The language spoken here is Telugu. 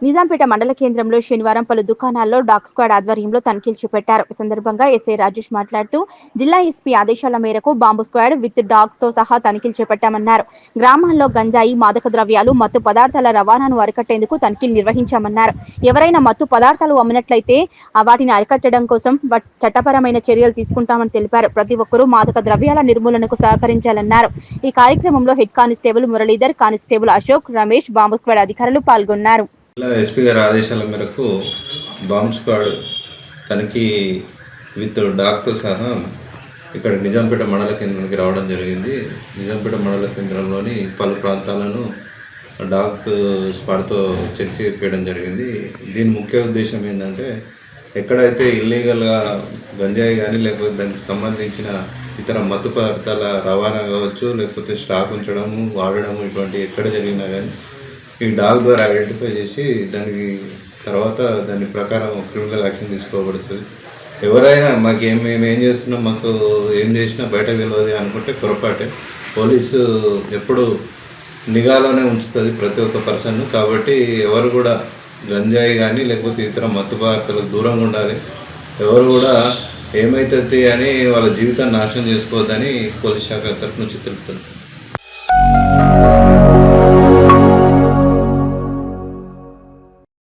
నిజాంపేట మండల కేంద్రంలో శనివారం పలు దుకాణాల్లో డాగ్ స్క్వాడ్ ఆధ్వర్యంలో తనిఖీలు చేపట్టారు. ఈ సందర్భంగా ఎస్ఐ రాజేష్ మాట్లాడుతూ జిల్లా ఎస్పీ ఆదేశాల మేరకు బాంబు స్క్వాడ్ విత్ డాగ్ తో సహా తనిఖీలు చేపట్టామన్నారు. గ్రామాల్లో గంజాయి, మాదక ద్రవ్యాలు, మత్తు పదార్థాల రవాణాను అరికట్టేందుకు తనిఖీలు నిర్వహించామన్నారు. ఎవరైనా మత్తు పదార్థాలు అమ్మినట్లయితే వాటిని అరికట్టడం కోసం చట్టపరమైన చర్యలు తీసుకుంటామని తెలిపారు. ప్రతి ఒక్కరూ మాదక ద్రవ్యాల నిర్మూలనకు సహకరించాలన్నారు. ఈ కార్యక్రమంలో head constable Muralidhar, constable Ashok, Ramesh, bomb squad అధికారులు పాల్గొన్నారు. ఎస్పీ గారి ఆదేశాల మేరకు బాంబ్ స్క్వాడ్ తనిఖీ విత్ డాగ్తో సహా ఇక్కడ నిజాంపేట మండల కేంద్రానికి రావడం జరిగింది. నిజాంపేట మండల కేంద్రంలోని పలు ప్రాంతాలను డాగ్ స్క్వాడ్తో చెక్ చేయడం జరిగింది. దీని ముఖ్య ఉద్దేశం ఏంటంటే ఎక్కడైతే ఇల్లీగల్గా గంజాయి కానీ లేకపోతే దానికి సంబంధించిన ఇతర మత్తు పదార్థాల రవాణా కావచ్చు, లేకపోతే స్టాక్ ఉంచడము, వాడడము ఇటువంటి ఎక్కడ జరిగినా కానీ ఈ డాగ్ ద్వారా ఐడెంటిఫై చేసి దానికి తర్వాత దాని ప్రకారం క్రిమినల్ యాక్షన్ తీసుకోబడుతుంది. ఎవరైనా మేము ఏం చేస్తున్నాం, మాకు ఏం చేసినా బయటకు తెలియదు అనుకుంటే పొరపాటే. పోలీసు ఎప్పుడు నిఘాలోనే ఉంచుతుంది ప్రతి ఒక్క పర్సన్. కాబట్టి ఎవరు కూడా గంజాయి కానీ లేకపోతే ఇతర మత్తు పదార్థాలకు దూరంగా ఉండాలి. ఎవరు కూడా ఏమైతుంది అని వాళ్ళ జీవితాన్ని నాశనం చేసుకోవద్దని పోలీస్ శాఖ తరఫు నుంచి తెలుపుతుంది.